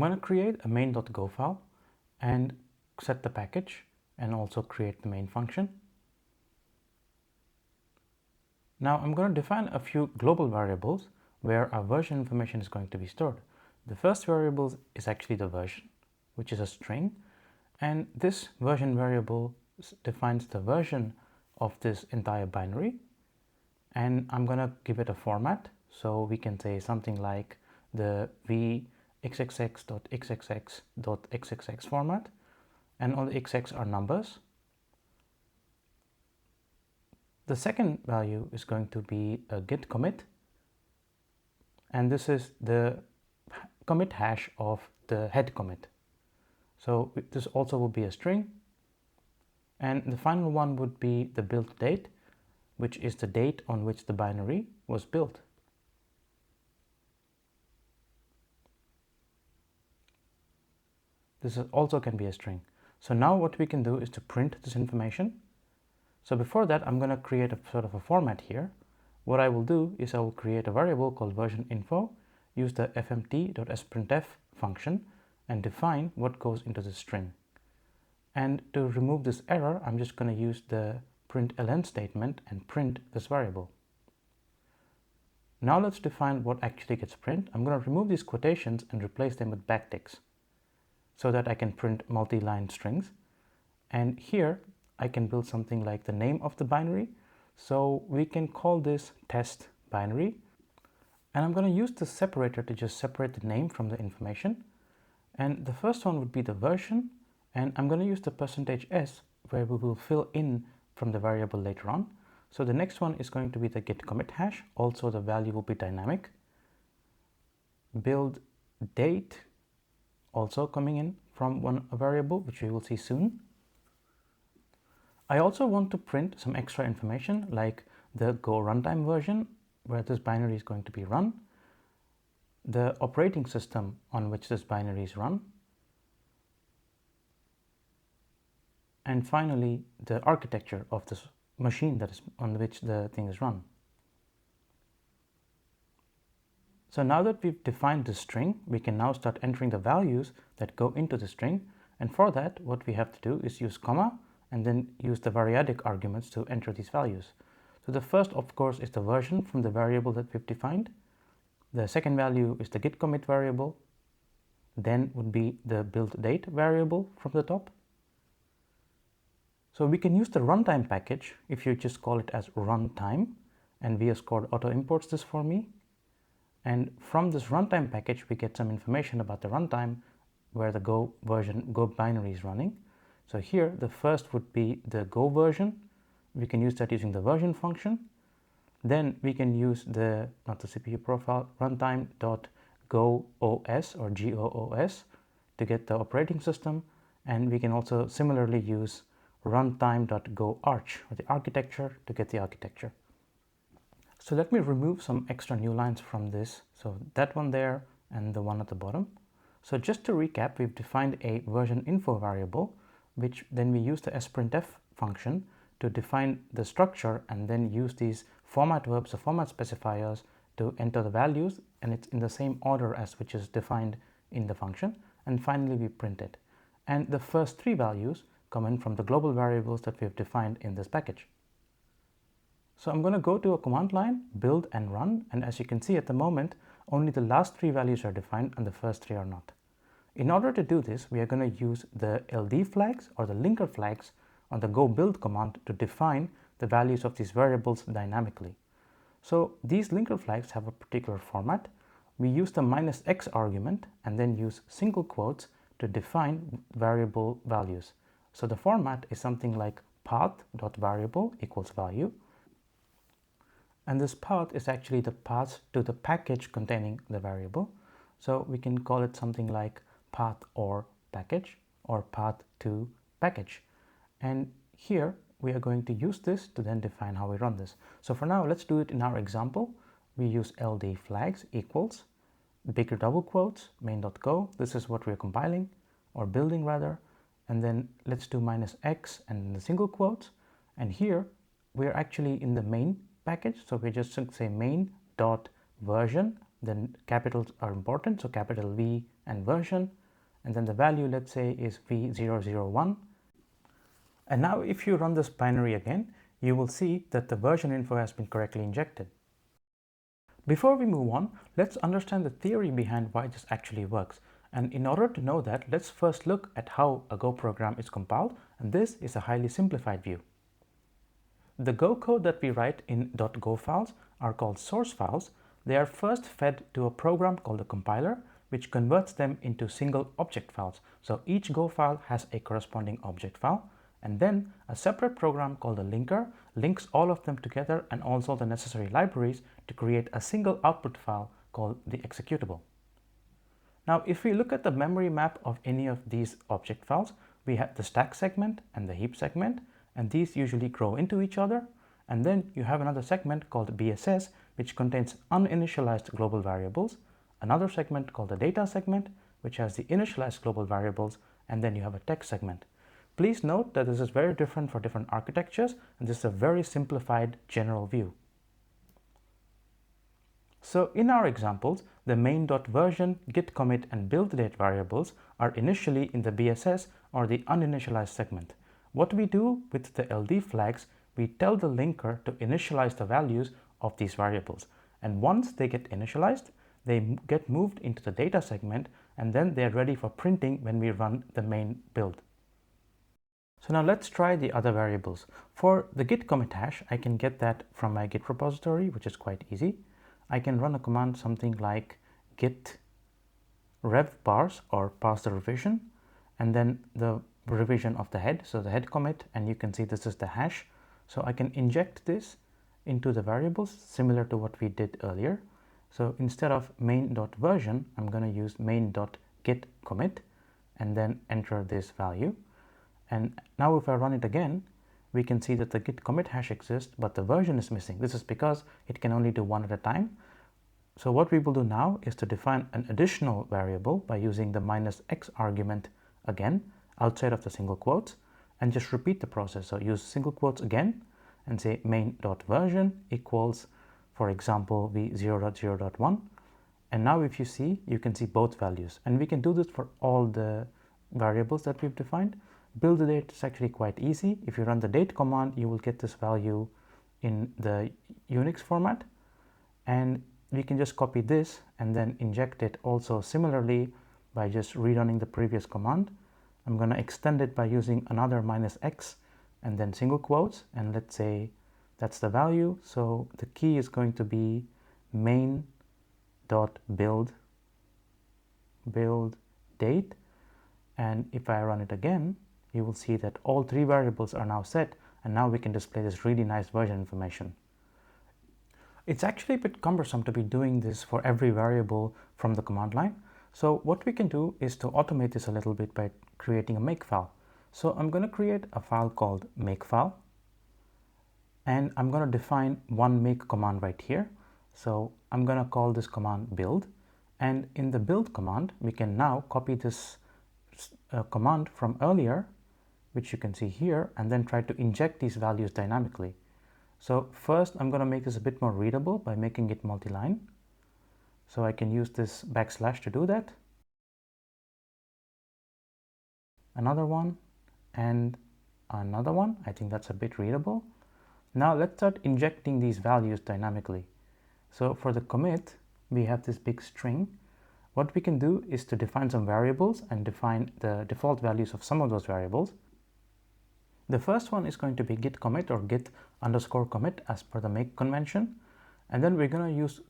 going to create a main.go file and set the package and also create the main function. Now I'm going to define a few global variables where our version information is going to be stored. The first variable is actually the version, which is a string, and this version variable defines the version of this entire binary, and I'm going to give it a format. So we can say something like the v_xxx.xxx.xxx format, and all the xx are numbers. The second value is going to be a git commit, and this is the commit hash of the head commit. So this also will be a string, and the final one would be the build date, which is the date on which the binary was built. This also can be a string. So now what we can do is to print this information. So before that, I'm going to create a sort of a format here. What I will do is I will create a variable called version info, use the fmt.sprintf function, and define what goes into the string. And to remove this error, I'm just going to use the println statement and print this variable. Now let's define what actually gets printed. I'm going to remove these quotations and replace them with backticks so that I can print multi-line strings. And here I can build something like the name of the binary. So we can call this test binary. And I'm going to use the separator to just separate the name from the information. And the first one would be the version. And I'm going to use the %s where we will fill in from the variable later on. So the next one is going to be the git commit hash. Also the value will be dynamic. Build date also coming in from a variable, which we will see soon. I also want to print some extra information like the Go runtime version where this binary is going to be run, the operating system on which this binary is run, and finally the architecture of this machine that is on which the thing is run. So now that we've defined the string, we can now start entering the values that go into the string, and for that what we have to do is use comma and then use the variadic arguments to enter these values. So the first, of course, is the version from the variable that we've defined. The second value is the git commit variable. Then would be the build date variable from the top. So we can use the runtime package if you just call it as runtime, and VS Code auto imports this for me. And from this runtime package, we get some information about the runtime where the Go binary is running. So here, the first would be the Go version. We can use that using the version function. Then we can use the, not the CPU profile, runtime.goos or GOOS to get the operating system. And we can also similarly use runtime.goarch or the architecture to get the architecture. So let me remove some extra new lines from this. So that one there and the one at the bottom. So just to recap, we've defined a version info variable, which then we use the sprintf function to define the structure and then use these format verbs or format specifiers to enter the values, and it's in the same order as which is defined in the function. And finally we print it. And the first three values come in from the global variables that we've defined in this package. So I'm going to go to a command line, build and run, and as you can see at the moment, only the last three values are defined and the first three are not. In order to do this, we are going to use the LD flags or the linker flags on the go build command to define the values of these variables dynamically. So these linker flags have a particular format. We use the -x argument and then use single quotes to define variable values. So the format is something like path.variable equals value. And this path is actually the path to the package containing the variable. So we can call it something like path or package or path to package. And here we are going to use this to then define how we run this. So for now, let's do it in our example. We use LD flags equals bigger double quotes main.go. This is what we're compiling or building rather. And then let's do -x and the single quotes. And here we're actually in the main package. So we just say main.version then capitals are important, so capital V and version, and then the value, let's say, is V001. And now if you run this binary again, you will see that the version info has been correctly injected. Before we move on, let's understand the theory behind why this actually works. And in order to know that, let's first look at how a Go program is compiled, and this is a highly simplified view. The Go code that we write in .go files are called source files. They are first fed to a program called a compiler, which converts them into single object files. So each Go file has a corresponding object file, and then a separate program called a linker links all of them together and also the necessary libraries to create a single output file called the executable. Now, if we look at the memory map of any of these object files, we have the stack segment and the heap segment, and these usually grow into each other. And then you have another segment called BSS, which contains uninitialized global variables, another segment called the data segment, which has the initialized global variables, and then you have a text segment. Please note that this is very different for different architectures, and this is a very simplified general view. So in our examples, the main.version, git commit, and build date variables are initially in the BSS or the uninitialized segment. What we do with the LD flags, we tell the linker to initialize the values of these variables. And once they get initialized, they get moved into the data segment, and then they're ready for printing when we run the main build. So now let's try the other variables. For the git commit hash, I can get that from my Git repository, which is quite easy. I can run a command something like git rev parse, or parse the revision, and then the revision of the head, so the head commit, and you can see this is the hash. So I can inject this into the variables similar to what we did earlier. So instead of main.version, I'm going to use main.git commit and then enter this value. And now if I run it again, we can see that the git commit hash exists, but the version is missing. This is because it can only do one at a time. So what we will do now is to define an additional variable by using the -x argument again outside of the single quotes, and just repeat the process. So use single quotes again and say main.version equals, for example, v0.0.1. And now if you see, you can see both values, and we can do this for all the variables that we've defined. Build the date is actually quite easy. If you run the date command, you will get this value in the Unix format, and we can just copy this and then inject it also similarly by just rerunning the previous command. I'm going to extend it by using another -x and then single quotes, and let's say that's the value. So the key is going to be main.build date, and if I run it again, you will see that all three variables are now set, and now we can display this really nice version information. It's actually a bit cumbersome to be doing this for every variable from the command line. So what we can do is to automate this a little bit by creating a makefile. So I'm going to create a file called makefile, and I'm going to define one make command right here. So I'm going to call this command build, and in the build command, we can now copy this command from earlier, which you can see here, and then try to inject these values dynamically. So first, I'm going to make this a bit more readable by making it multi-line. So I can use this / to do that. Another one and another one. I think that's a bit readable. Now let's start injecting these values dynamically. So for the commit, we have this big string. What we can do is to define some variables and define the default values of some of those variables. The first one is going to be git commit or git_commit as per the make convention. And then we're going to use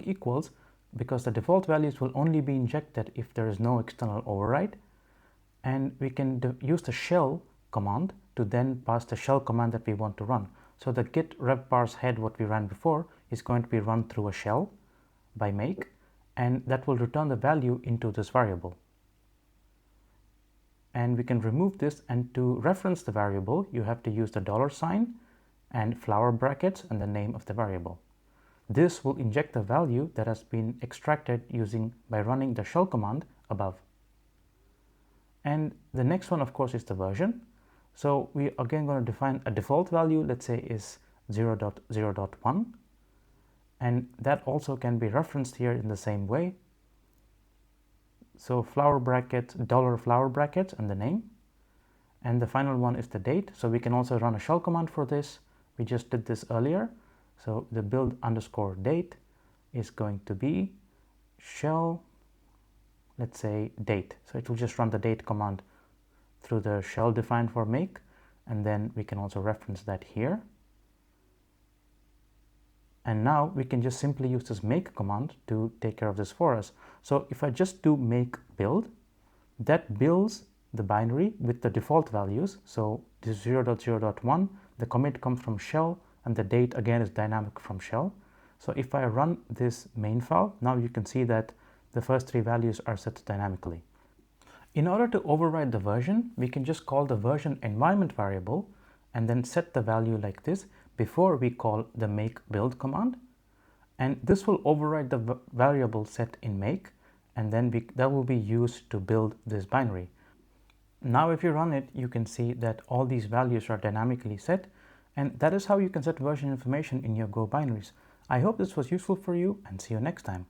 $equals because the default values will only be injected if there is no external override. And we can use the shell command to then pass the shell command that we want to run. So the git rev parse head, what we ran before, is going to be run through a shell by make, and that will return the value into this variable. And we can remove this, and to reference the variable, you have to use the $sign and flower brackets and the name of the variable. This will inject the value that has been extracted by running the shell command above. And the next one, of course, is the version. So we again going to define a default value, let's say is 0.0.1. and that also can be referenced here in the same way. So flower bracket, $flower bracket, and the name. And the final one is the date. So we can also run a shell command for this. We just did this earlier. So the build underscore date is going to be shell, let's say date. So it will just run the date command through the shell defined for make. And then we can also reference that here. And now we can just simply use this make command to take care of this for us. So if I just do make build, that builds the binary with the default values. So this 0.0.1, the commit comes from shell, and the date again is dynamic from shell. So if I run this main file, now you can see that the first three values are set dynamically. In order to override the version, we can just call the version environment variable and then set the value like this before we call the make build command. And this will override the variable set in make, and then that will be used to build this binary. Now if you run it, you can see that all these values are dynamically set, and that is how you can set version information in your Go binaries. I hope this was useful for you, and see you next time.